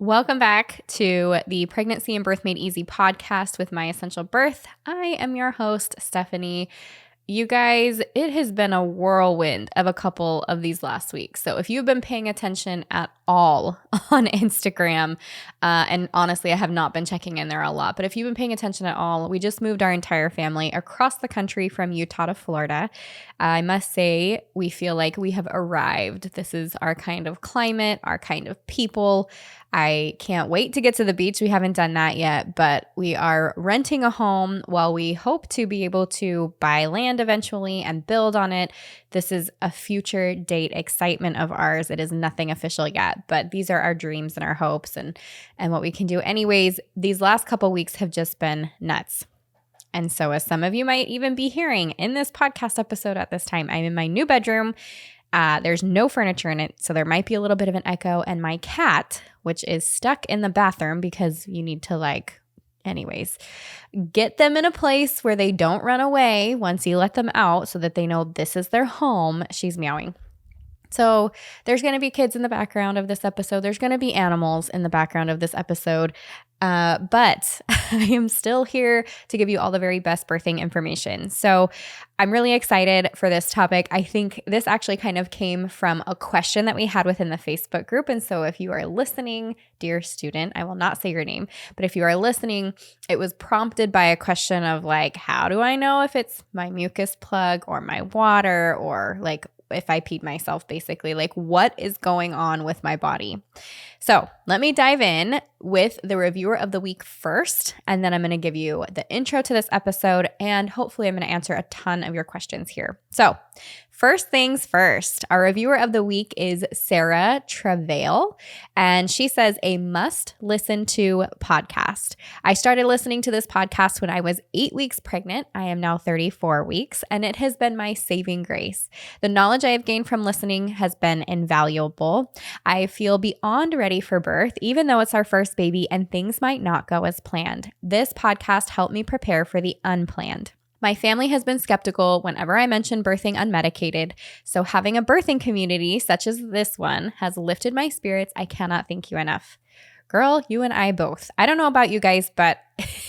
Welcome back to the Pregnancy and Birth Made Easy podcast with My Essential Birth. I am your host, Stephanie. You guys, it has been a whirlwind of a couple of these last weeks. So if you've been paying attention at all on Instagram, and honestly, I have not been checking in there a lot, but if you've been paying attention at all, we just moved our entire family across the country from Utah to Florida. I must say, we feel like we have arrived. This is our kind of climate, our kind of people. I can't wait to get to the beach. We haven't done that yet, but we are renting a home while we hope to be able to buy land eventually and build on it. This is a future date excitement of ours. It is nothing official yet, but these are our dreams and our hopes and what we can do. Anyways, these last couple weeks have just been nuts. And so as some of you might even be hearing in this podcast episode at this time, I'm in my new bedroom. There's no furniture in it, so there might be a little bit of an echo. And my cat, which is stuck in the bathroom because you need to get them in a place where they don't run away once you let them out so that they know this is their home. She's meowing. So there's going to be kids in the background of this episode. There's going to be animals in the background of this episode. But I am still here to give you all the very best birthing information. So I'm really excited for this topic. I think this actually kind of came from a question that we had within the Facebook group. And so if you are listening, dear student, I will not say your name, but if you are listening, it was prompted by a question of how do I know if it's my mucus plug or my water or if I peed myself, basically, what is going on with my body? So let me dive in with the reviewer of the week first, and then I'm going to give you the intro to this episode, and hopefully I'm going to answer a ton of your questions here. So first things first, our reviewer of the week is Sarah Travail, and she says, a must listen to podcast. I started listening to this podcast when I was 8 weeks pregnant. I am now 34 weeks, and it has been my saving grace. The knowledge I have gained from listening has been invaluable. I feel beyond ready for birth, even though it's our first baby and things might not go as planned. This podcast helped me prepare for the unplanned. My family has been skeptical whenever I mention birthing unmedicated, so having a birthing community such as this one has lifted my spirits. I cannot thank you enough. Girl, you and I both. I don't know about you guys, but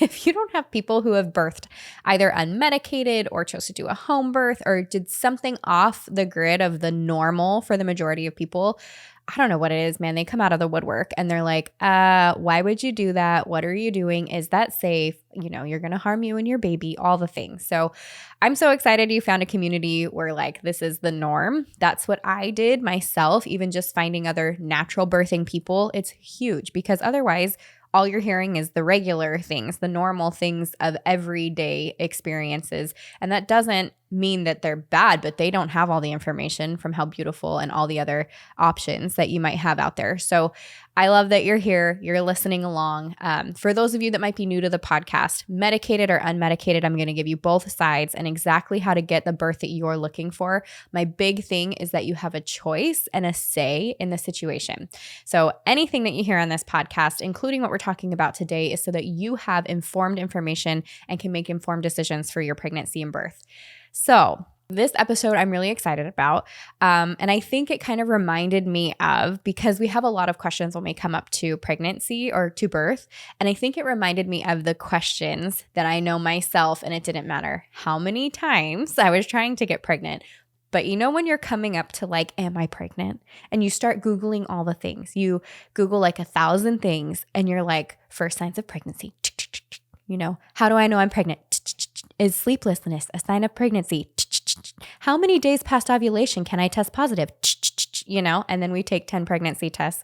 if you don't have people who have birthed either unmedicated or chose to do a home birth or did something off the grid of the normal for the majority of people, I don't know what it is, man. They come out of the woodwork and they're like, why would you do that? What are you doing? Is that safe? You're going to harm you and your baby, all the things. So I'm so excited you found a community where this is the norm. That's what I did myself, even just finding other natural birthing people. It's huge because otherwise all you're hearing is the regular things, the normal things of everyday experiences. And that doesn't mean that they're bad, but they don't have all the information from How Beautiful and all the other options that you might have out there. So I love that you're here. You're listening along. For those of you that might be new to the podcast, medicated or unmedicated, I'm going to give you both sides and exactly how to get the birth that you're looking for. My big thing is that you have a choice and a say in the situation. So anything that you hear on this podcast, including what we're talking about today, is so that you have informed information and can make informed decisions for your pregnancy and birth. So this episode I'm really excited about, and I think it kind of reminded me of, because we have a lot of questions when we come up to pregnancy or to birth, and I think it reminded me of the questions that I know myself, and it didn't matter how many times I was trying to get pregnant. But when you're coming up to am I pregnant? And you start Googling all the things. You Google 1,000 things and you're like, first signs of pregnancy. How do I know I'm pregnant? Is sleeplessness a sign of pregnancy? How many days past ovulation can I test positive? And then we take 10 pregnancy tests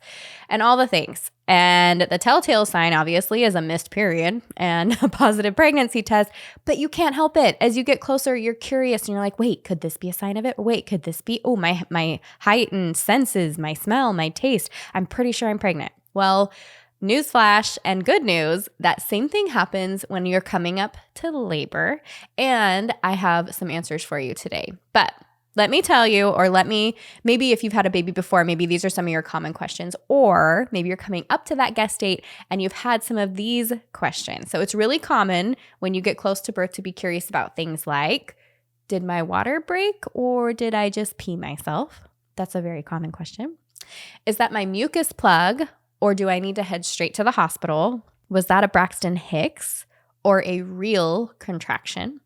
and all the things. And the telltale sign, obviously, is a missed period and a positive pregnancy test, but you can't help it. As you get closer, you're curious and you're like, wait, could this be a sign of it? Or wait, could this be, my heightened senses, my smell, my taste? I'm pretty sure I'm pregnant. Well, newsflash and good news, that same thing happens when you're coming up to labor, and I have some answers for you today. But let me tell you, or maybe if you've had a baby before, maybe these are some of your common questions, or maybe you're coming up to that guest date and you've had some of these questions. So it's really common when you get close to birth to be curious about things like, did my water break or did I just pee myself? That's a very common question. Is that my mucus plug Or do I need to head straight to the hospital? Was that a Braxton Hicks or a real contraction?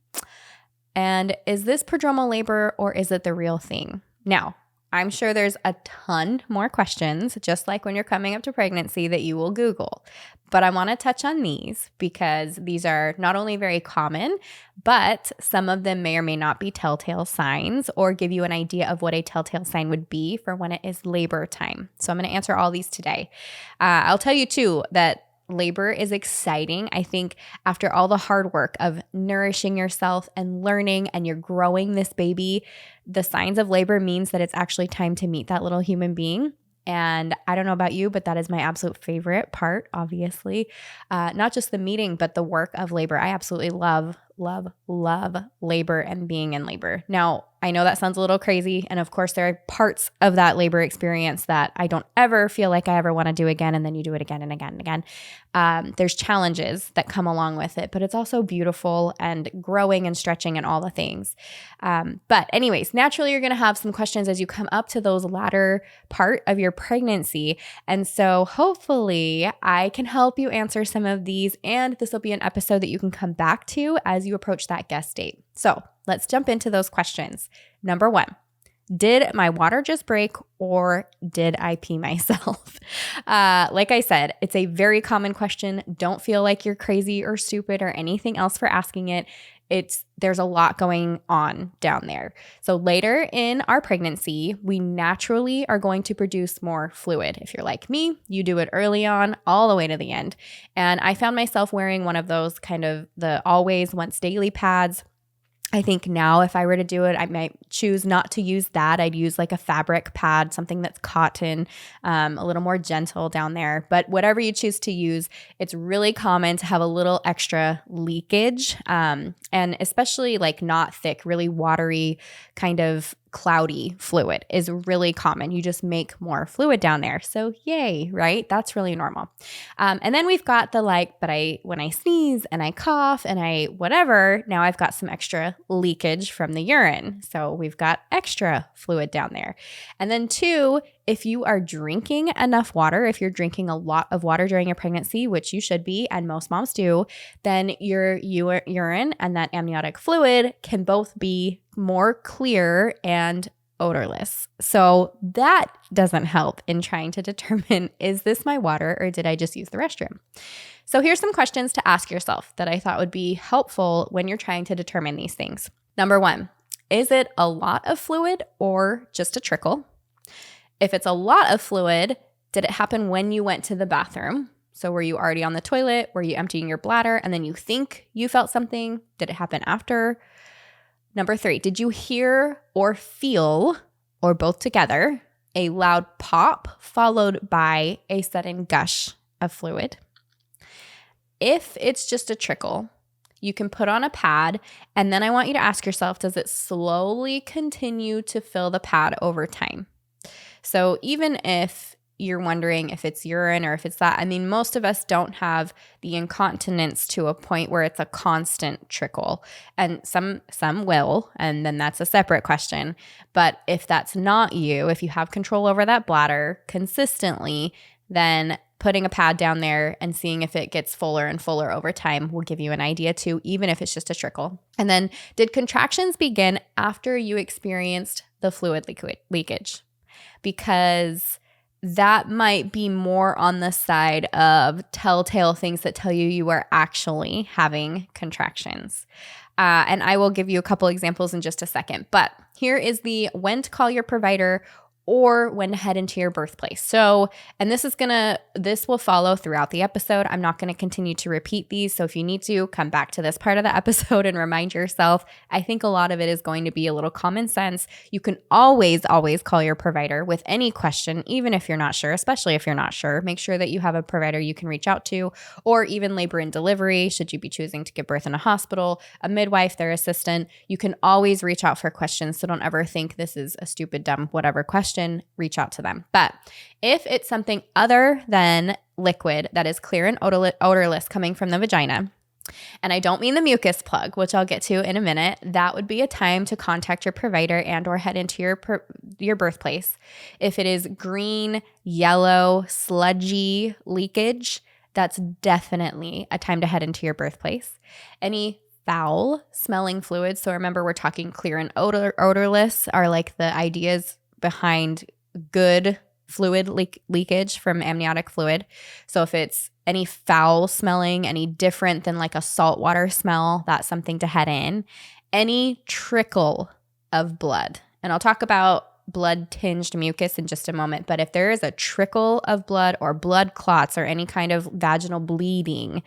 And is this prodromal labor or is it the real thing? Now, I'm sure there's a ton more questions, just like when you're coming up to pregnancy, that you will Google. But I want to touch on these because these are not only very common, but some of them may or may not be telltale signs or give you an idea of what a telltale sign would be for when it is labor time. So I'm going to answer all these today. I'll tell you too that labor is exciting. I think after all the hard work of nourishing yourself and learning and you're growing this baby, the signs of labor means that it's actually time to meet that little human being. And I don't know about you, but that is my absolute favorite part, obviously. Not just the meeting, but the work of labor. I absolutely love labor and being in labor. Now, I know that sounds a little crazy. And of course, there are parts of that labor experience that I don't ever feel like I ever want to do again. And then you do it again and again and again. There's challenges that come along with it, but it's also beautiful and growing and stretching and all the things. But anyways, naturally, you're going to have some questions as you come up to those latter part of your pregnancy. And so hopefully I can help you answer some of these. And this will be an episode that you can come back to as you approach that guest date. So let's jump into those questions. Number 1, did my water just break or did I pee myself? Like I said, it's a very common question. Don't feel like you're crazy or stupid or anything else for asking it. There's a lot going on down there. So later in our pregnancy, we naturally are going to produce more fluid. If you're like me, you do it early on all the way to the end. And I found myself wearing one of those kind of the always once daily pads. I think now if I were to do it, I might choose not to use that. I'd use like a fabric pad, something that's cotton, a little more gentle down there. But whatever you choose to use, it's really common to have a little extra leakage, and especially like not thick, really watery kind of cloudy fluid is really common. You just make more fluid down there. So yay, right? That's really normal. And then we've got the when I sneeze and I cough and I whatever, now I've got some extra leakage from the urine. So we've got extra fluid down there. And then 2, if you are drinking enough water, if you're drinking a lot of water during your pregnancy, which you should be, and most moms do, then your urine and that amniotic fluid can both be more clear and odorless. So that doesn't help in trying to determine, is this my water or did I just use the restroom? So here's some questions to ask yourself that I thought would be helpful when you're trying to determine these things. Number 1, is it a lot of fluid or just a trickle? If it's a lot of fluid, did it happen when you went to the bathroom? So were you already on the toilet? Were you emptying your bladder and then you think you felt something? Did it happen after? Number 3, did you hear or feel, or both together, a loud pop followed by a sudden gush of fluid? If it's just a trickle, you can put on a pad, and then I want you to ask yourself, does it slowly continue to fill the pad over time? So even if you're wondering if it's urine or if it's that, I mean, most of us don't have the incontinence to a point where it's a constant trickle, and some will, and then that's a separate question. But if that's not you, if you have control over that bladder consistently, then putting a pad down there and seeing if it gets fuller and fuller over time will give you an idea too, even if it's just a trickle. And then, did contractions begin after you experienced the fluid leakage? Because that might be more on the side of telltale things that tell you you are actually having contractions. And I will give you a couple examples in just a second. But here is the when to call your provider or when to head into your birthplace. So, and this will follow throughout the episode. I'm not going to continue to repeat these. So if you need to, come back to this part of the episode and remind yourself. I think a lot of it is going to be a little common sense. You can always call your provider with any question, even if you're not sure, especially if you're not sure. Make sure that you have a provider you can reach out to, or even labor and delivery, should you be choosing to give birth in a hospital, a midwife, their assistant. You can always reach out for questions. So don't ever think this is a stupid, dumb, whatever question. Reach out to them. But if it's something other than liquid that is clear and odorless coming from the vagina, And I don't mean the mucus plug, which I'll get to in a minute. That would be a time to contact your provider and or head into your birthplace. If it is green, yellow, sludgy leakage, that's definitely a time to head into your birthplace. Any foul smelling fluids, so remember we're talking clear and odorless, are like the ideas behind good fluid leakage from amniotic fluid. So if it's any foul smelling, any different than like a saltwater smell, that's something to head in. Any trickle of blood, and I'll talk about blood tinged mucus in just a moment, but if there is a trickle of blood or blood clots or any kind of vaginal bleeding,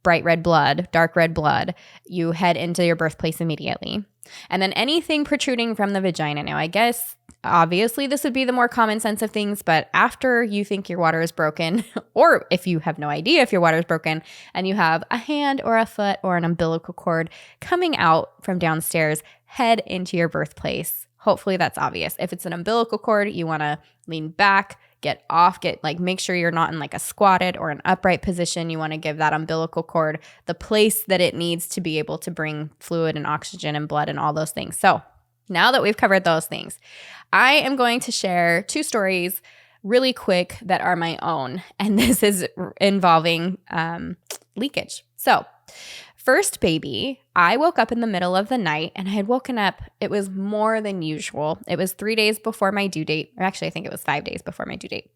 bright red blood, dark red blood, you head into your birthplace immediately. And then anything protruding from the vagina. Now, I guess obviously this would be the more common sense of things, but after you think your water is broken, or if you have no idea if your water is broken and you have a hand or a foot or an umbilical cord coming out from downstairs, head into your birthplace. Hopefully that's obvious. If it's an umbilical cord, you want to lean back, get off, make sure you're not in like a squatted or an upright position. You want to give that umbilical cord the place that it needs to be able to bring fluid and oxygen and blood and all those things. So now that we've covered those things, I am going to share 2 stories really quick that are my own. And this is involving leakage. So first baby, I woke up in the middle of the night and I had woken up, it was more than usual. It was 3 days before my due date. Or actually, I think it was 5 days before my due date.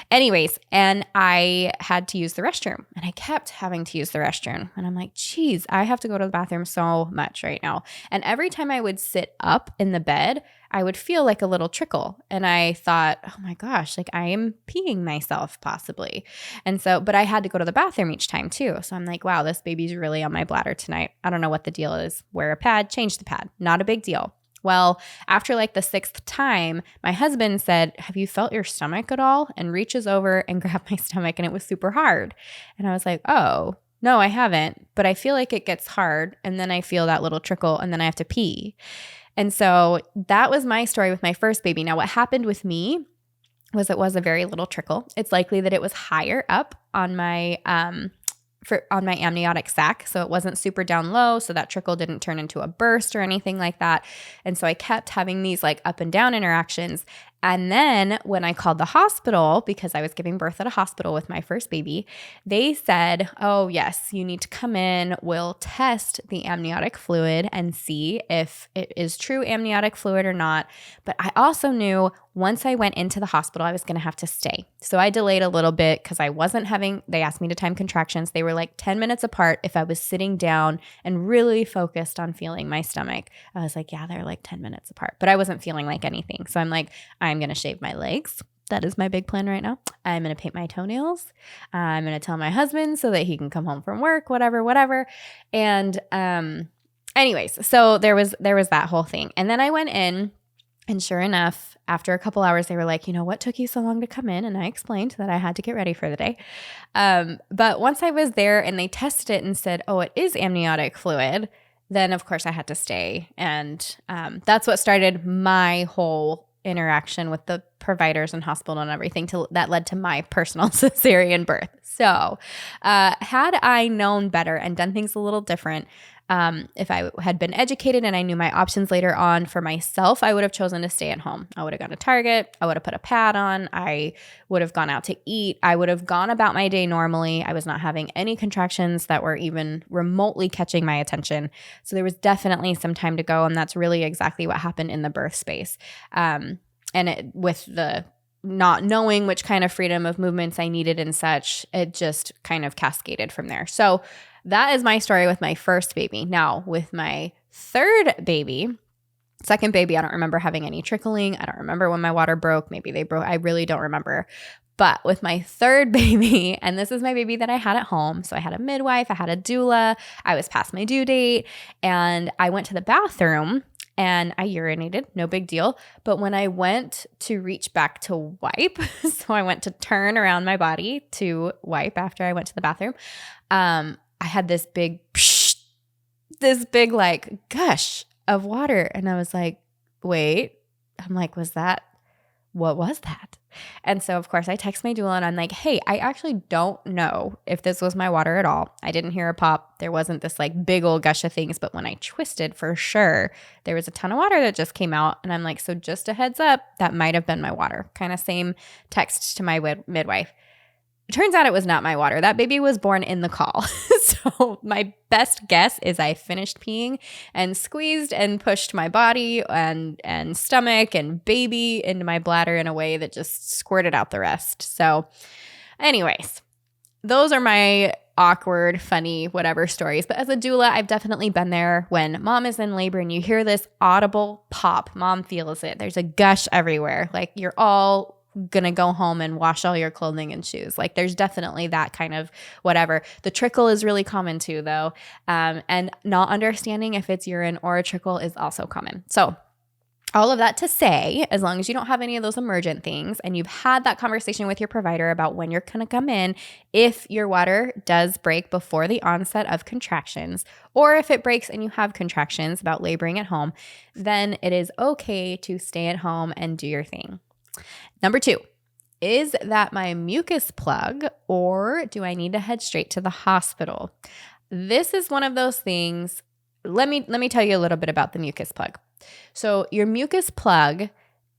Anyways, and I had to use the restroom and I kept having to use the restroom. And I'm like, geez, I have to go to the bathroom so much right now. And every time I would sit up in the bed, I would feel like a little trickle. And I thought, oh my gosh, like I am peeing myself possibly. And so, but I had to go to the bathroom each time too. So I'm like, wow, this baby's really on my bladder tonight. I don't know what the deal is. Wear a pad, change the pad. Not a big deal. Well, after like the 6th time, my husband said, have you felt your stomach at all? And reaches over and grabbed my stomach and it was super hard. And I was like, oh, no, I haven't. But I feel like it gets hard. And then I feel that little trickle and then I have to pee. And so that was my story with my first baby. Now, what happened with me was it was a very little trickle. It's likely that it was higher up on my amniotic sac. So it wasn't super down low. So that trickle didn't turn into a burst or anything like that. And so I kept having these like up and down interactions. And then when I called the hospital, because I was giving birth at a hospital with my first baby, they said, oh, yes, you need to come in. We'll test the amniotic fluid and see if it is true amniotic fluid or not. But I also knew once I went into the hospital, I was going to have to stay. So I delayed a little bit because they asked me to time contractions. They were like 10 minutes apart if I was sitting down and really focused on feeling my stomach. I was like, yeah, they're like 10 minutes apart, but I wasn't feeling like anything. So I'm like, I'm going to shave my legs. That is my big plan right now. I'm going to paint my toenails. I'm going to tell my husband so that he can come home from work, whatever. And anyways, so there was that whole thing. And then I went in. And sure enough, after a couple hours, they were like, you know, what took you so long to come in? And I explained that I had to get ready for the day. But once I was there and they tested it and said, oh, it is amniotic fluid, then of course I had to stay. And that's what started my whole interaction with the providers and hospital and everything that led to my personal cesarean birth. So had I known better and done things a little different, if I had been educated and I knew my options later on for myself, I would have chosen to stay at home. I would have gone to Target. I would have put a pad on. I would have gone out to eat. I would have gone about my day normally. I was not having any contractions that were even remotely catching my attention. So there was definitely some time to go. And that's really exactly what happened in the birth space. With the not knowing which kind of freedom of movements I needed and such, it just kind of cascaded from there. So that is my story with my first baby. Now, with my second baby, I don't remember having any trickling. I don't remember when my water broke. Maybe they broke. I really don't remember. But with my third baby, and this is my baby that I had at home. So I had a midwife, I had a doula, I was past my due date, and I went to the bathroom and I urinated, no big deal. But when I went to reach back to wipe, so I went to turn around my body to wipe after I went to the bathroom, I had this big like gush of water. And I was like, wait, I'm like, what was that? And so, of course, I text my doula and I'm like, hey, I actually don't know if this was my water at all. I didn't hear a pop. There wasn't this like big old gush of things. But when I twisted, for sure, there was a ton of water that just came out. And I'm like, so just a heads up, that might have been my water. Kind of same text to my midwife. It turns out it was not my water. That baby was born in the call. So my best guess is I finished peeing and squeezed and pushed my body and stomach and baby into my bladder in a way that just squirted out the rest. So anyways, those are my awkward, funny, whatever stories. But as a doula, I've definitely been there when mom is in labor and you hear this audible pop. Mom feels it. There's a gush everywhere. Like you're all gonna go home and wash all your clothing and shoes. Like there's definitely that kind of whatever. The trickle is really common too though. And not understanding if it's urine or a trickle is also common. So all of that to say, as long as you don't have any of those emergent things and you've had that conversation with your provider about when you're going to come in, if your water does break before the onset of contractions, or if it breaks and you have contractions about laboring at home, then it is okay to stay at home and do your thing. Number 2, is that my mucus plug or do I need to head straight to the hospital? This is one of those things. Let me tell you a little bit about the mucus plug. So your mucus plug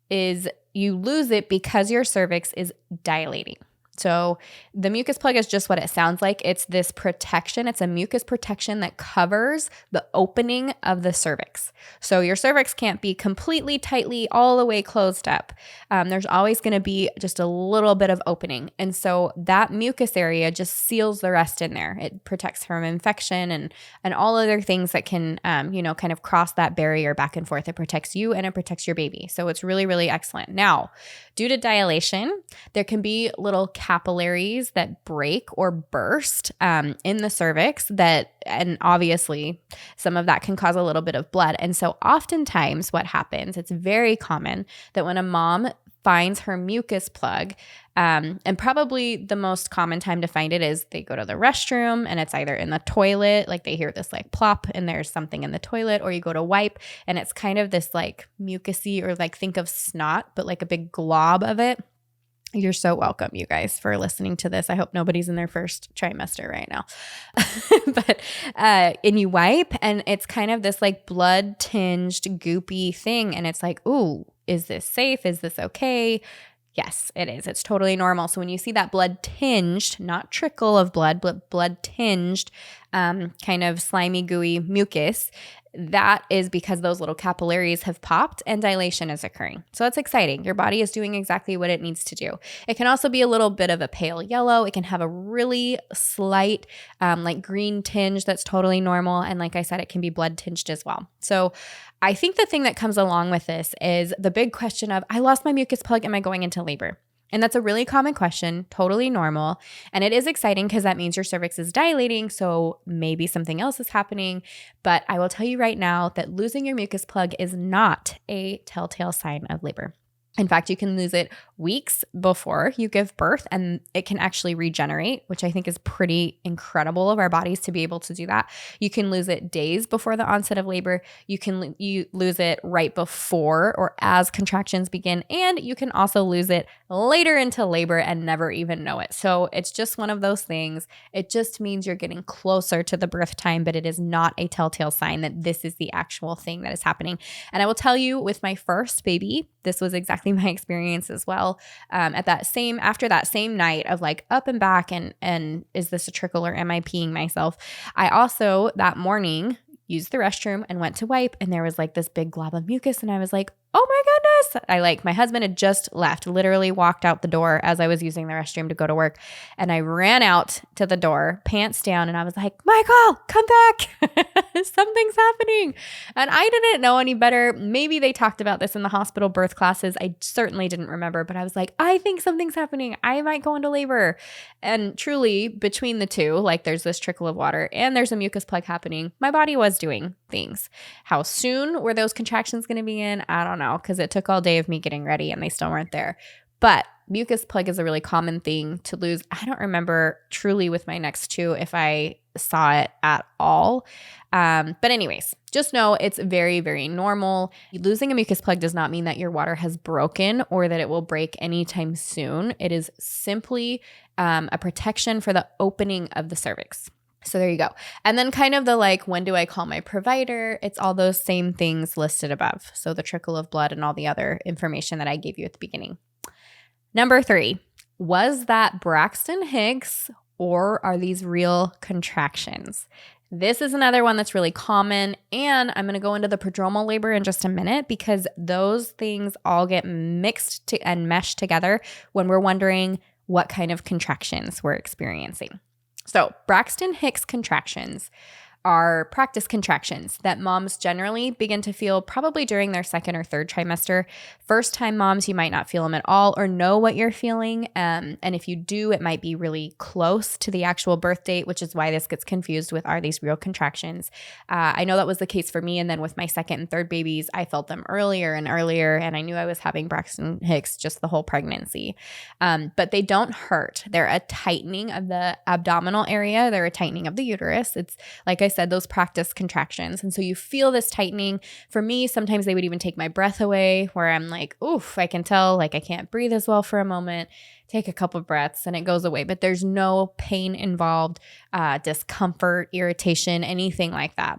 is, you lose it because your cervix is dilating. So the mucus plug is just what it sounds like. It's this protection. It's a mucus protection that covers the opening of the cervix. So your cervix can't be completely tightly all the way closed up. There's always going to be just a little bit of opening. And so that mucus area just seals the rest in there. It protects from infection and all other things that can, kind of cross that barrier back and forth. It protects you and it protects your baby. So it's really, really excellent. Now, due to dilation, there can be little capillaries that break or burst in the cervix and obviously some of that can cause a little bit of blood. And so oftentimes what happens, it's very common that when a mom finds her mucus plug, and probably the most common time to find it is they go to the restroom and it's either in the toilet, like they hear this like plop and there's something in the toilet, or you go to wipe and it's kind of this like mucusy, or like think of snot, but like a big glob of it. You're so welcome, you guys, for listening to this. I hope nobody's in their first trimester right now. But and you wipe and it's kind of this like blood tinged goopy thing. And it's like, ooh, is this safe? Is this okay? Yes, it is. It's totally normal. So when you see that blood tinged, not trickle of blood, but blood tinged, kind of slimy, gooey mucus, that is because those little capillaries have popped and dilation is occurring. So it's exciting. Your body is doing exactly what it needs to do. It can also be a little bit of a pale yellow. It can have a really slight like green tinge that's totally normal. And like I said, it can be blood tinged as well. So I think the thing that comes along with this is the big question of, I lost my mucus plug. Am I going into labor? And that's a really common question, totally normal. And it is exciting because that means your cervix is dilating, so maybe something else is happening. But I will tell you right now that losing your mucus plug is not a telltale sign of labor. In fact, you can lose it weeks before you give birth and it can actually regenerate, which I think is pretty incredible of our bodies to be able to do that. You can lose it days before the onset of labor. You lose it right before or as contractions begin. And you can also lose it later into labor and never even know it. So it's just one of those things. It just means you're getting closer to the birth time, but it is not a telltale sign that this is the actual thing that is happening. And I will tell you, with my first baby, this was exactly my experience as well. After that same night of like up and back and is this a trickle or am I peeing myself? I also that morning used the restroom and went to wipe and there was like this big glob of mucus and I was like, oh my goodness. My husband had just left, literally walked out the door as I was using the restroom to go to work. And I ran out to the door, pants down, and I was like, Michael, come back. Something's happening. And I didn't know any better. Maybe they talked about this in the hospital birth classes. I certainly didn't remember, but I was like, I think something's happening. I might go into labor. And truly, between the two, like there's this trickle of water and there's a mucus plug happening, my body was doing things. How soon were those contractions going to be in? I don't know, because it took all day of me getting ready and they still weren't there. But mucus plug is a really common thing to lose. I don't remember truly with my next two if I saw it at all. But anyways, just know it's very, very normal. Losing a mucus plug does not mean that your water has broken or that it will break anytime soon. It is simply a protection for the opening of the cervix. So there you go. And then kind of the like, when do I call my provider? It's all those same things listed above. So the trickle of blood and all the other information that I gave you at the beginning. Number 3, was that Braxton Hicks or are these real contractions? This is another one that's really common, and I'm going to go into the prodromal labor in just a minute because those things all get mixed and meshed together when we're wondering what kind of contractions we're experiencing. So Braxton Hicks contractions are practice contractions that moms generally begin to feel probably during their second or third trimester. First time moms, you might not feel them at all or know what you're feeling. And if you do, it might be really close to the actual birth date, which is why this gets confused with, are these real contractions? I know that was the case for me. And then with my second and third babies, I felt them earlier and earlier. And I knew I was having Braxton Hicks just the whole pregnancy. But they don't hurt. They're a tightening of the abdominal area. They're a tightening of the uterus. It's like I said, those practice contractions. And so you feel this tightening. For me, sometimes they would even take my breath away where I'm like, oof, I can tell like I can't breathe as well for a moment. Take a couple of breaths and it goes away. But there's no pain involved, discomfort, irritation, anything like that.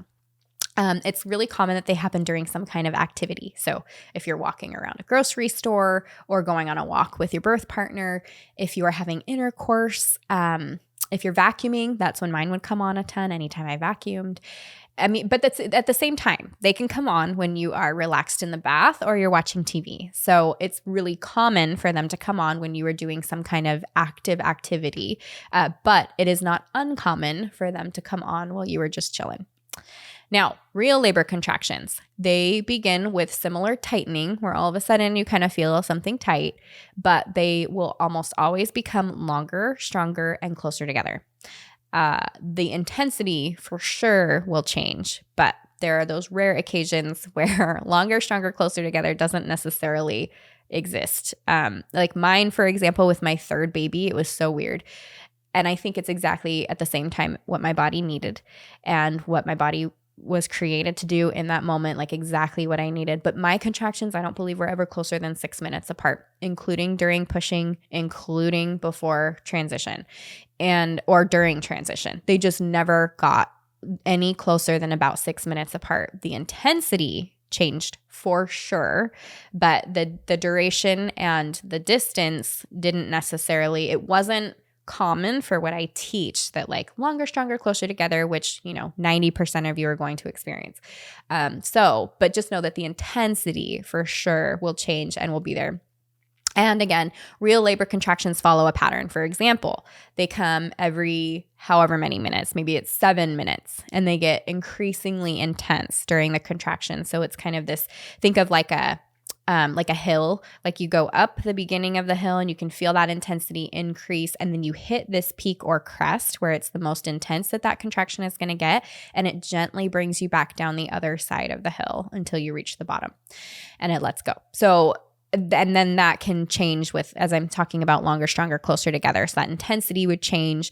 It's really common that they happen during some kind of activity. So if you're walking around a grocery store or going on a walk with your birth partner, if you are having intercourse, if you're vacuuming, that's when mine would come on a ton anytime I vacuumed. I mean, but that's at the same time. They can come on when you are relaxed in the bath or you're watching TV. So it's really common for them to come on when you are doing some kind of active activity. But it is not uncommon for them to come on while you were just chilling. Now, real labor contractions, they begin with similar tightening where all of a sudden you kind of feel something tight, but they will almost always become longer, stronger, and closer together. The intensity for sure will change, but there are those rare occasions where longer, stronger, closer together doesn't necessarily exist. Like mine, for example, with my third baby, it was so weird. And I think it's exactly at the same time what my body needed and what my body was created to do in that moment, like exactly what I needed. But my contractions, I don't believe were ever closer than 6 minutes apart, including during pushing, including before transition or during transition. They just never got any closer than about 6 minutes apart. The intensity changed for sure, but the duration and the distance didn't necessarily, it wasn't common for what I teach, that like longer, stronger, closer together, which, 90% of you are going to experience. But just know that the intensity for sure will change and will be there. And again, real labor contractions follow a pattern. For example, they come every however many minutes, maybe it's 7 minutes, and they get increasingly intense during the contraction. So it's kind of this, think of like a hill, like you go up the beginning of the hill and you can feel that intensity increase. And then you hit this peak or crest where it's the most intense that contraction is going to get. And it gently brings you back down the other side of the hill until you reach the bottom and it lets go. So, and then that can change with, as I'm talking about longer, stronger, closer together. So that intensity would change,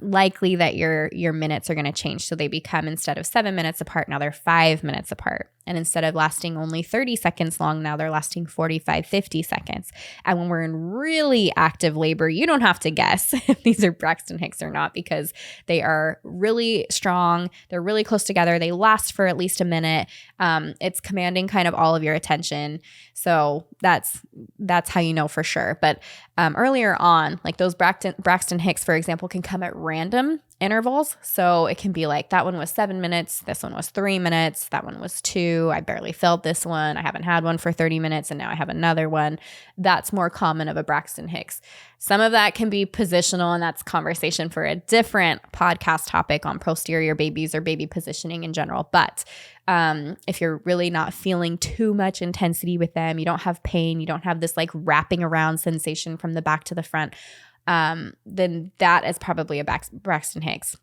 likely that your minutes are going to change. So they become, instead of 7 minutes apart, now they're 5 minutes apart. And instead of lasting only 30 seconds long, now they're lasting 45, 50 seconds. And when we're in really active labor, you don't have to guess if these are Braxton Hicks or not, because they are really strong. They're really close together. They last for at least a minute. It's commanding kind of all of your attention. So that's how you know for sure. But earlier on, like those Braxton Hicks, for example, can come at random intervals. So it can be like, that one was 7 minutes. This one was 3 minutes. That one was 2. I barely felt this one. I haven't had one for 30 minutes and now I have another one. That's more common of a Braxton Hicks. Some of that can be positional, and that's conversation for a different podcast topic on posterior babies or baby positioning in general. But if you're really not feeling too much intensity with them, you don't have pain, you don't have this like wrapping around sensation from the back to the front, then that is probably a Braxton Hicks.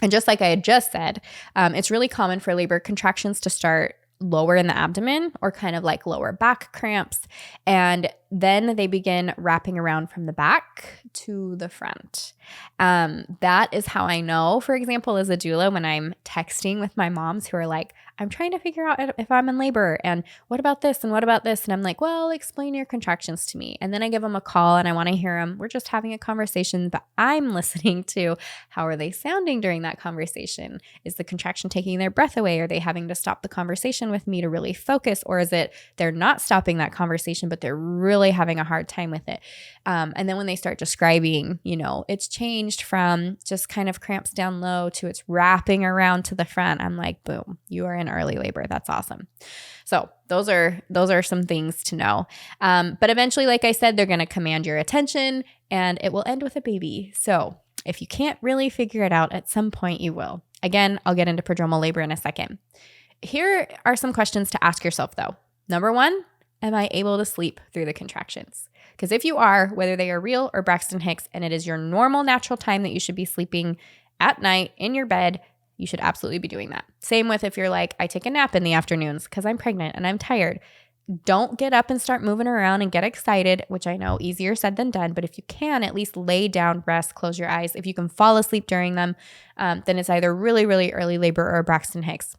And just like I had just said, it's really common for labor contractions to start lower in the abdomen or kind of like lower back cramps. And then they begin wrapping around from the back to the front. That is how I know, for example, as a doula, when I'm texting with my moms who are like, I'm trying to figure out if I'm in labor and what about this and what about this? And I'm like, well, explain your contractions to me. And then I give them a call and I want to hear them. We're just having a conversation, but I'm listening to how are they sounding during that conversation? Is the contraction taking their breath away? Are they having to stop the conversation with me to really focus? Or is it they're not stopping that conversation, but they're really having a hard time with it? And then when they start describing, it's changed from just kind of cramps down low to it's wrapping around to the front, I'm like, boom, you are in early labor. That's awesome. So those are some things to know. But eventually, like I said, they're going to command your attention and it will end with a baby. So if you can't really figure it out, at some point you will. Again, I'll get into prodromal labor in a second. Here are some questions to ask yourself though. Number one, am I able to sleep through the contractions? Because if you are, whether they are real or Braxton Hicks, and it is your normal natural time that you should be sleeping at night in your bed, you should absolutely be doing that. Same with if you're like, I take a nap in the afternoons because I'm pregnant and I'm tired. Don't get up and start moving around and get excited, which I know easier said than done. But if you can, at least lay down, rest, close your eyes. If you can fall asleep during them, then it's either really, really early labor or Braxton Hicks.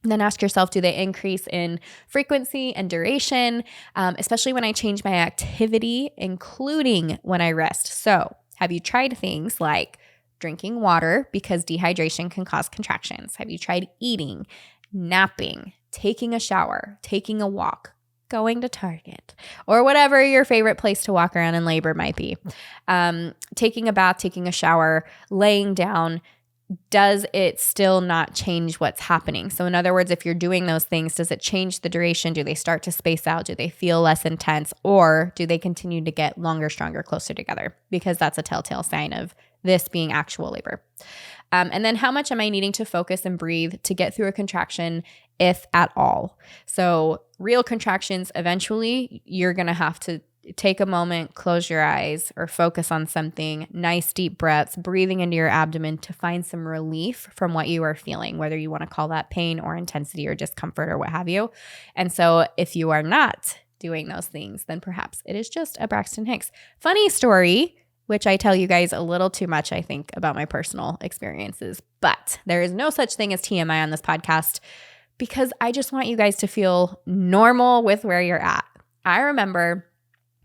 Then ask yourself, do they increase in frequency and duration, especially when I change my activity, including when I rest? So have you tried things like drinking water because dehydration can cause contractions? Have you tried eating, napping, taking a shower, taking a walk, going to Target, or whatever your favorite place to walk around in labor might be? Taking a bath, taking a shower, laying down, does it still not change what's happening? So in other words, if you're doing those things, does it change the duration? Do they start to space out? Do they feel less intense? Or do they continue to get longer, stronger, closer together? Because that's a telltale sign of this being actual labor. And then how much am I needing to focus and breathe to get through a contraction, if at all? So real contractions, eventually you're going to have to take a moment, close your eyes, or focus on something, nice deep breaths, breathing into your abdomen to find some relief from what you are feeling, whether you want to call that pain or intensity or discomfort or what have you. And so if you are not doing those things, then perhaps it is just a Braxton Hicks. Funny story, which I tell you guys a little too much, I think, about my personal experiences, but there is no such thing as TMI on this podcast because I just want you guys to feel normal with where you're at. I remember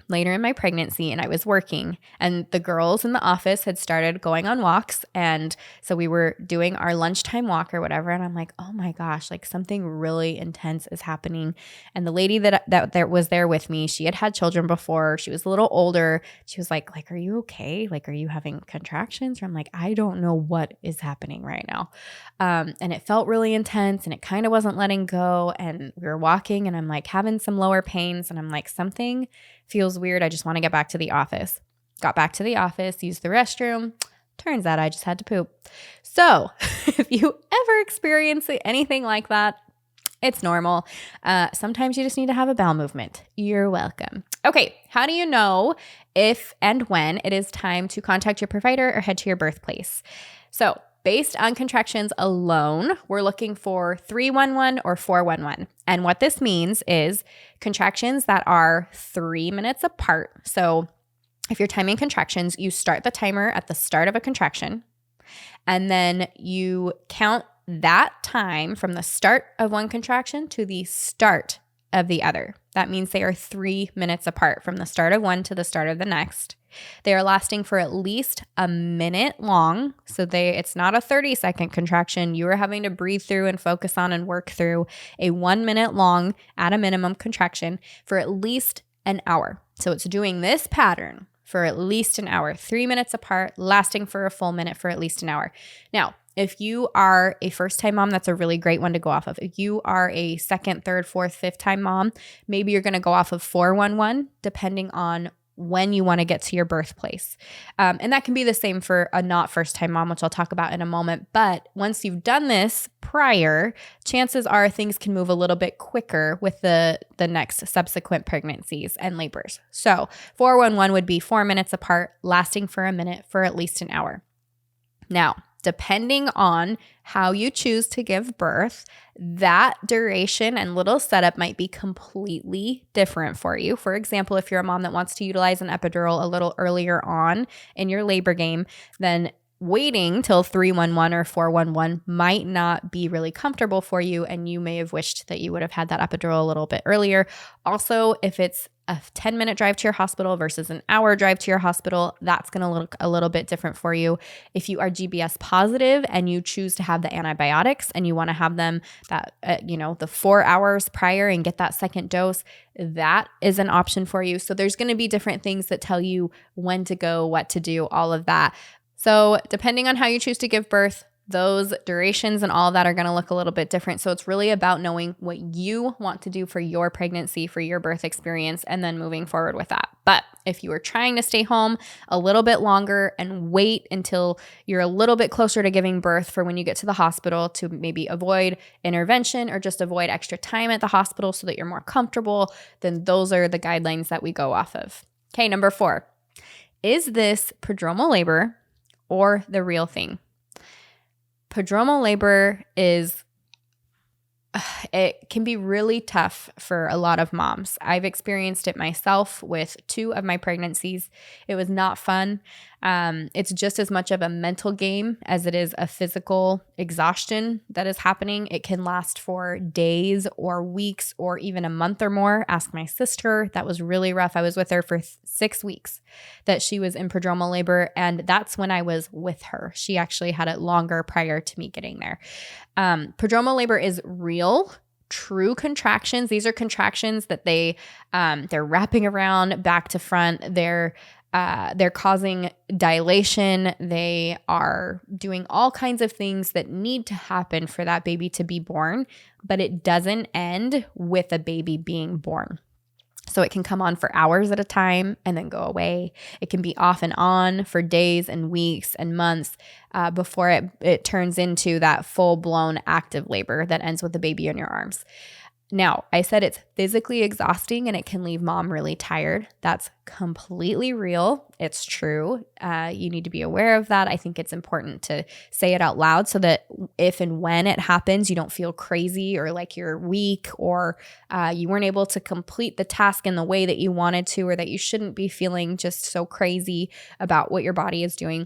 later in my pregnancy and I was working and the girls in the office had started going on walks. And so we were doing our lunchtime walk or whatever. And I'm like, oh my gosh, like something really intense is happening. And the lady that was there with me, she had had children before. She was a little older. She was like, are you okay? Like, are you having contractions? Or I'm like, I don't know what is happening right now. And it felt really intense and it kind of wasn't letting go. And we were walking and I'm like having some lower pains. And I'm like, something feels weird. I just want to get back to the office. Got back to the office, used the restroom. Turns out I just had to poop. So if you ever experience anything like that, it's normal. Sometimes you just need to have a bowel movement. You're welcome. Okay, how do you know if and when it is time to contact your provider or head to your birthplace? So based on contractions alone, we're looking for 311 or 411. And what this means is contractions that are 3 minutes apart. So if you're timing contractions, you start the timer at the start of a contraction, and then you count that time from the start of one contraction to the start of the other. That means they are 3 minutes apart from the start of one to the start of the next. They are lasting for at least a minute long. So it's not a 30-second contraction. You are having to breathe through and focus on and work through a 1 minute long, at a minimum, contraction for at least an hour. So it's doing this pattern for at least an hour, 3 minutes apart, lasting for a full minute for at least an hour. Now, if you are a first-time mom, that's a really great one to go off of. If you are a second, third, fourth, fifth-time mom, maybe you're going to go off of 411, depending on when you want to get to your birthplace. And that can be the same for a not first-time mom, which I'll talk about in a moment. But once you've done this prior, chances are things can move a little bit quicker with the next subsequent pregnancies and labors. So 411 would be 4 minutes apart, lasting for a minute for at least an hour. Now, depending on how you choose to give birth, that duration and little setup might be completely different for you. For example, if you're a mom that wants to utilize an epidural a little earlier on in your labor game, then waiting till 311 or 411 might not be really comfortable for you, and you may have wished that you would have had that epidural a little bit earlier. Also, if it's a 10-minute drive to your hospital versus an hour drive to your hospital, that's going to look a little bit different for you. If you are GBS positive and you choose to have the antibiotics and you want to have them that the 4 hours prior and get that second dose, that is an option for you. So there's going to be different things that tell you when to go, what to do, all of that. So depending on how you choose to give birth, those durations and all of that are going to look a little bit different. So it's really about knowing what you want to do for your pregnancy, for your birth experience, and then moving forward with that. But if you are trying to stay home a little bit longer and wait until you're a little bit closer to giving birth for when you get to the hospital to maybe avoid intervention or just avoid extra time at the hospital so that you're more comfortable, then those are the guidelines that we go off of. Okay, number 4. Is this prodromal labor or the real thing? Prodromal labor it can be really tough for a lot of moms. I've experienced it myself with 2 of my pregnancies. It was not fun. It's just as much of a mental game as it is a physical exhaustion that is happening. It can last for days or weeks or even a month or more. Ask my sister. That was really rough. I was with her for 6 weeks that she was in prodromal labor, and that's when I was with her. She actually had it longer prior to me getting there. Prodromal labor is real, true contractions. These are contractions that they're wrapping around back to front. They're causing dilation. They are doing all kinds of things that need to happen for that baby to be born, but it doesn't end with a baby being born. So it can come on for hours at a time and then go away. It can be off and on for days and weeks and months before it turns into that full-blown active labor that ends with the baby in your arms. Now, I said it's physically exhausting and it can leave mom really tired. That's completely real. It's true. You need to be aware of that. I think it's important to say it out loud so that if and when it happens, you don't feel crazy or like you're weak or you weren't able to complete the task in the way that you wanted to, or that you shouldn't be feeling just so crazy about what your body is doing.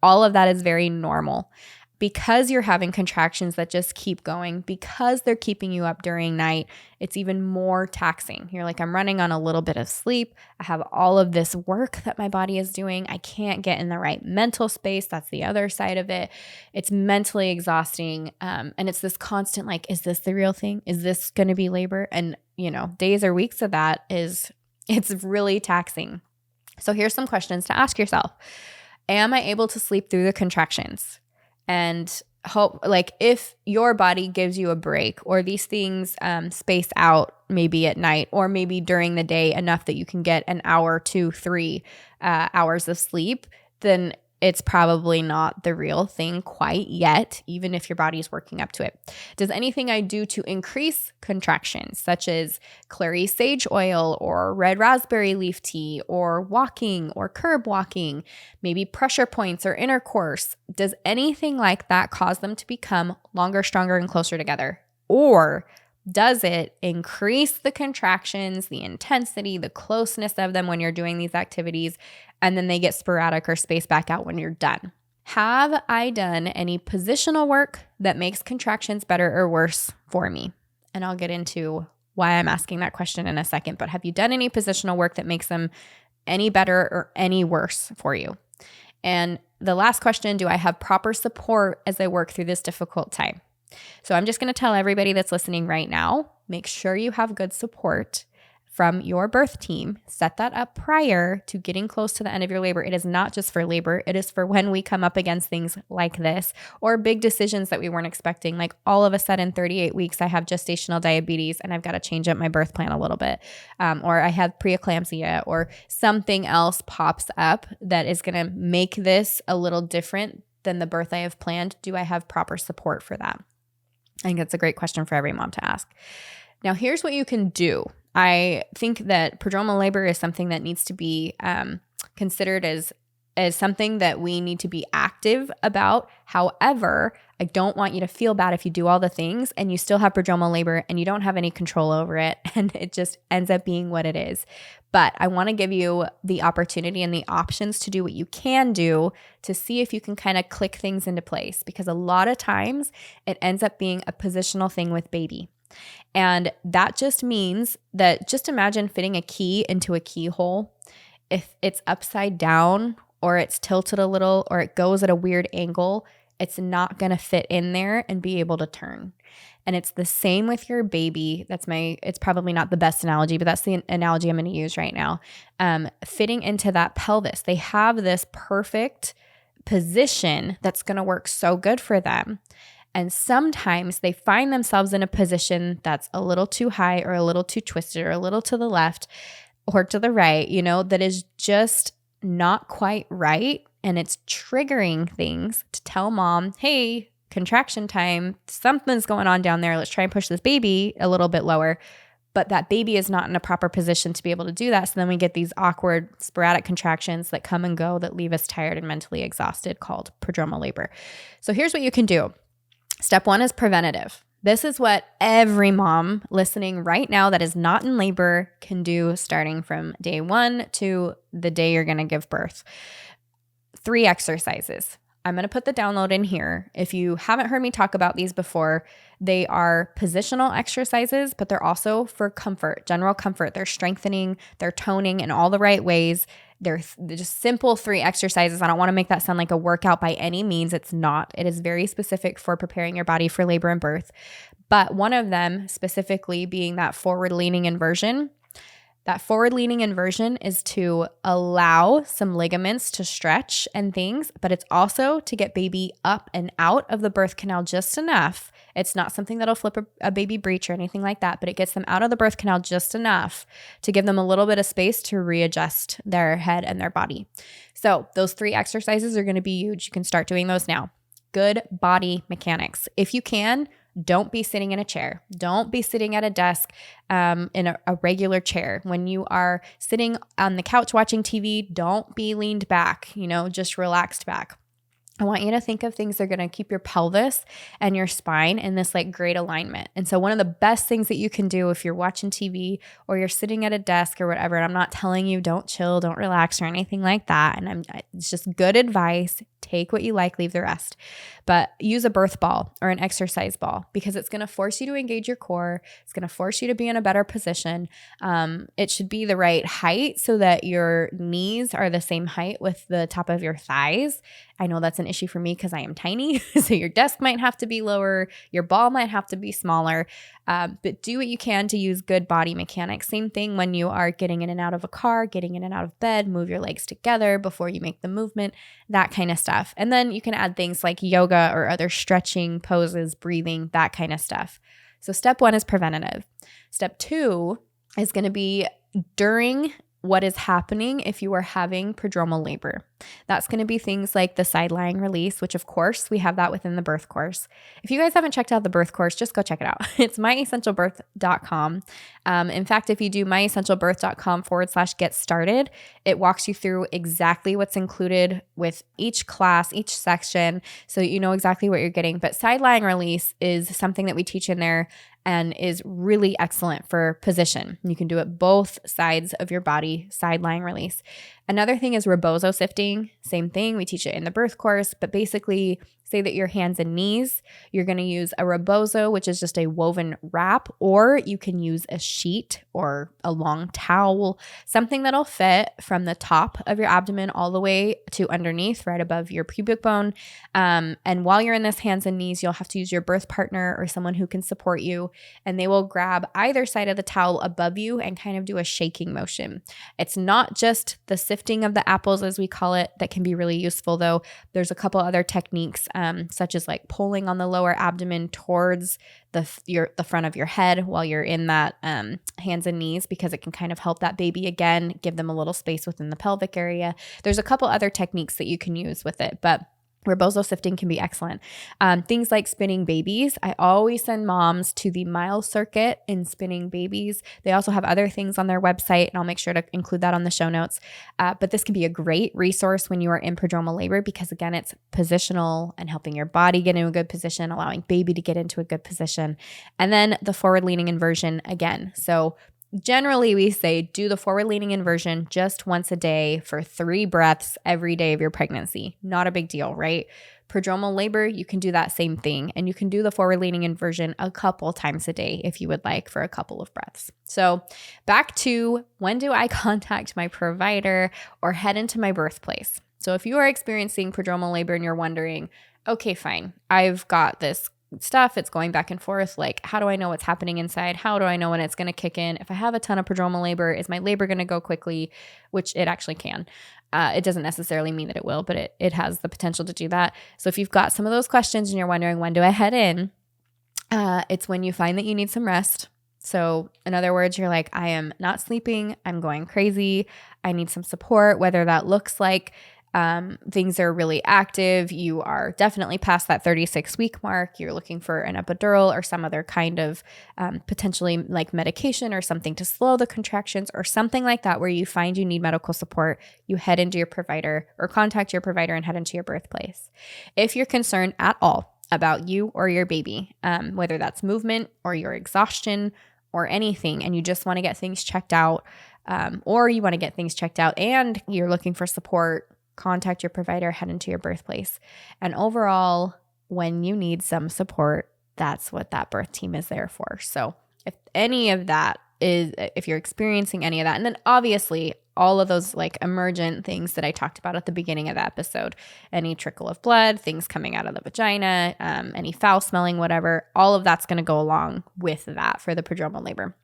All of that is very normal. Because you're having contractions that just keep going, because they're keeping you up during night, it's even more taxing. You're like, I'm running on a little bit of sleep. I have all of this work that my body is doing. I can't get in the right mental space. That's the other side of it. It's mentally exhausting. And it's this constant, like, is this the real thing? Is this going to be labor? And, days or weeks of that it's really taxing. So here's some questions to ask yourself. Am I able to sleep through the contractions? And hope, like, if your body gives you a break or these things space out maybe at night or maybe during the day enough that you can get an hour, 2, 3 hours of sleep, then it's probably not the real thing quite yet, even if your body is working up to it. Does anything I do to increase contractions, such as clary sage oil or red raspberry leaf tea or walking or curb walking, maybe pressure points or intercourse, does anything like that cause them to become longer, stronger, and closer together? Or does it increase the contractions, the intensity, the closeness of them when you're doing these activities, and then they get sporadic or spaced back out when you're done? Have I done any positional work that makes contractions better or worse for me? And I'll get into why I'm asking that question in a second, but have you done any positional work that makes them any better or any worse for you? And the last question, do I have proper support as I work through this difficult time? So I'm just going to tell everybody that's listening right now, make sure you have good support from your birth team. Set that up prior to getting close to the end of your labor. It is not just for labor. It is for when we come up against things like this or big decisions that we weren't expecting. Like all of a sudden, 38 weeks, I have gestational diabetes and I've got to change up my birth plan a little bit. Or I have preeclampsia or something else pops up that is going to make this a little different than the birth I have planned. Do I have proper support for that? I think that's a great question for every mom to ask. Now, here's what you can do. I think that prodromal labor is something that needs to be considered as is something that we need to be active about. However, I don't want you to feel bad if you do all the things and you still have prodromal labor and you don't have any control over it and it just ends up being what it is. But I want to give you the opportunity and the options to do what you can do to see if you can kind of click things into place, because a lot of times it ends up being a positional thing with baby. And that just means that just imagine fitting a key into a keyhole. If it's upside down or it's tilted a little or it goes at a weird angle, it's not going to fit in there and be able to turn. And it's the same with your baby. It's probably not the best analogy, but that's the analogy I'm going to use right now. Fitting into that pelvis. They have this perfect position that's going to work so good for them. And sometimes they find themselves in a position that's a little too high or a little too twisted or a little to the left or to the right, that is just not quite right. And it's triggering things to tell mom, hey, contraction time, something's going on down there. Let's try and push this baby a little bit lower. But that baby is not in a proper position to be able to do that. So then we get these awkward sporadic contractions that come and go that leave us tired and mentally exhausted, called prodromal labor. So here's what you can do. Step 1 is preventative. This is what every mom listening right now that is not in labor can do starting from day 1 to the day you're going to give birth. 3 exercises. I'm going to put the download in here. If you haven't heard me talk about these before, they are positional exercises, but they're also for comfort, general comfort. They're strengthening, they're toning in all the right ways. They're just simple 3 exercises. I don't want to make that sound like a workout by any means. It's not. It is very specific for preparing your body for labor and birth. But one of them specifically being that forward leaning inversion. That forward leaning inversion is to allow some ligaments to stretch and things, but it's also to get baby up and out of the birth canal just enough. It's not something that'll flip a baby breech or anything like that, but it gets them out of the birth canal just enough to give them a little bit of space to readjust their head and their body. So those 3 exercises are going to be huge. You can start doing those now. Good body mechanics. If you can, don't be sitting in a chair. Don't be sitting at a desk in a regular chair. When you are sitting on the couch watching TV, don't be leaned back, just relaxed back. I want you to think of things that are going to keep your pelvis and your spine in this great alignment. And so one of the best things that you can do if you're watching TV or you're sitting at a desk or whatever, and I'm not telling you don't chill, don't relax or anything like that. And it's just good advice. Take what you like, leave the rest. But use a birth ball or an exercise ball, because it's going to force you to engage your core. It's going to force you to be in a better position. It should be the right height so that your knees are the same height with the top of your thighs. I know that's an issue for me because I am tiny. So your desk might have to be lower. Your ball might have to be smaller. But do what you can to use good body mechanics. Same thing when you are getting in and out of a car, getting in and out of bed, move your legs together before you make the movement, that kind of stuff. And then you can add things like yoga or other stretching poses, breathing, that kind of stuff. So step 1 is preventative. Step 2 is going to be during what is happening if you are having prodromal labor. That's going to be things like the side lying release, which of course we have that within the birth course. If you guys haven't checked out the birth course, just go check it out. It's myessentialbirth.com. In fact, if you do myessentialbirth.com/get started, it walks you through exactly what's included with each class, each section, so you know exactly what you're getting. But side lying release is something that we teach in there and is really excellent for position. You can do it both sides of your body, side lying release. Another thing is rebozo sifting. Same thing. We teach it in the birth course, but basically say that your hands and knees, you're going to use a rebozo, which is just a woven wrap, or you can use a sheet or a long towel, something that'll fit from the top of your abdomen all the way to underneath, right above your pubic bone. And while you're in this hands and knees, you'll have to use your birth partner or someone who can support you, and they will grab either side of the towel above you and kind of do a shaking motion. It's not just the sifting of the apples, as we call it, that can be really useful, though. There's a couple other techniques, such as pulling on the lower abdomen towards the front of your head while you're in that hands and knees, because it can kind of help that baby again, give them a little space within the pelvic area. There's a couple other techniques that you can use with it, but Rebozo sifting can be excellent. Things like spinning babies. I always send moms to the mile circuit in spinning babies. They also have other things on their website, and I'll make sure to include that on the show notes. But this can be a great resource when you are in prodromal labor because, again, it's positional and helping your body get into a good position, allowing baby to get into a good position. And then the forward-leaning inversion again. So generally, we say do the forward-leaning inversion just once a day for 3 breaths every day of your pregnancy. Not a big deal, right? Prodromal labor, you can do that same thing, and you can do the forward-leaning inversion a couple times a day if you would like for a couple of breaths. So back to when do I contact my provider or head into my birthplace? So if you are experiencing prodromal labor and you're wondering, okay, fine, I've got this stuff, it's going back and forth. Like, how do I know what's happening inside? How do I know when it's going to kick in? If I have a ton of prodromal labor, is my labor going to go quickly? Which it actually can. It doesn't necessarily mean that it will, but it has the potential to do that. So if you've got some of those questions and you're wondering, when do I head in? It's when you find that you need some rest. So in other words, you're like, I am not sleeping. I'm going crazy. I need some support, whether that looks like things are really active. You are definitely past that 36-week mark. You're looking for an epidural or some other kind of potentially like medication or something to slow the contractions or something like that where you find you need medical support. You head into your provider or contact your provider and head into your birthplace. If you're concerned at all about you or your baby, whether that's movement or your exhaustion or anything, and you just want to get things checked out, or you want to get things checked out and you're looking for support, contact your provider, head into your birthplace. And overall, when you need some support, that's what that birth team is there for. So if any of that is, if you're experiencing any of that, and then obviously all of those like emergent things that I talked about at the beginning of the episode, any trickle of blood, things coming out of the vagina, any foul smelling, whatever, all of that's going to go along with that for the prodromal labor.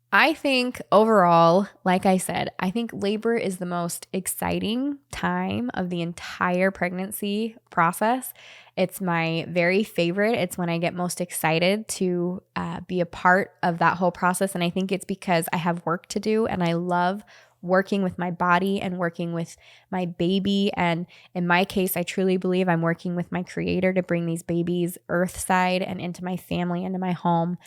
I think overall, like I said, I think labor is the most exciting time of the entire pregnancy process. It's my very favorite. It's when I get most excited to be a part of that whole process. And I think it's because I have work to do and I love working with my body and working with my baby. And in my case, I truly believe I'm working with my creator to bring these babies earthside and into my family, into my home.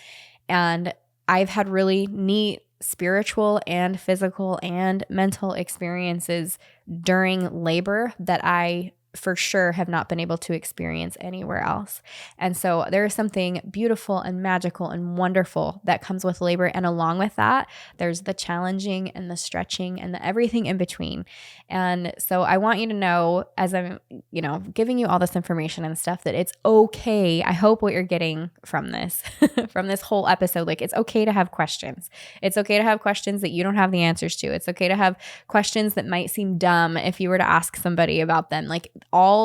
And I've had really neat spiritual and physical and mental experiences during labor that I for sure have not been able to experience anywhere else. And so there is something beautiful and magical and wonderful that comes with labor. And along with that, there's the challenging and the stretching and the everything in between. And so I want you to know, as I'm, giving you all this information and stuff, that it's okay. I hope what you're getting from this, from this whole episode, like it's okay to have questions. It's okay to have questions that you don't have the answers to. It's okay to have questions that might seem dumb if you were to ask somebody about them. Like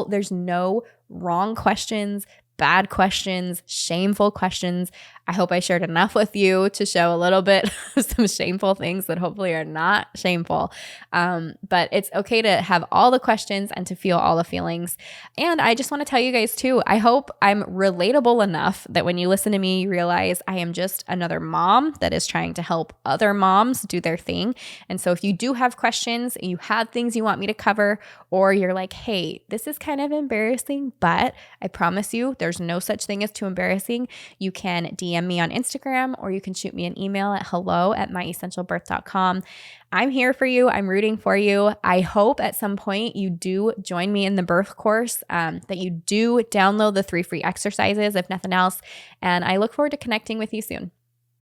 there's no wrong questions, bad questions, shameful questions. I hope I shared enough with you to show a little bit of some shameful things that hopefully are not shameful. But it's okay to have all the questions and to feel all the feelings. And I just want to tell you guys too, I hope I'm relatable enough that when you listen to me, you realize I am just another mom that is trying to help other moms do their thing. And so if you do have questions, you have things you want me to cover, or you're like, hey, this is kind of embarrassing, but I promise you there's no such thing as too embarrassing. You can DM me on Instagram, or you can shoot me an email at hello@myessentialbirth.com. I'm here for you. I'm rooting for you. I hope at some point you do join me in the birth course, that you do download the 3 free exercises, if nothing else. And I look forward to connecting with you soon.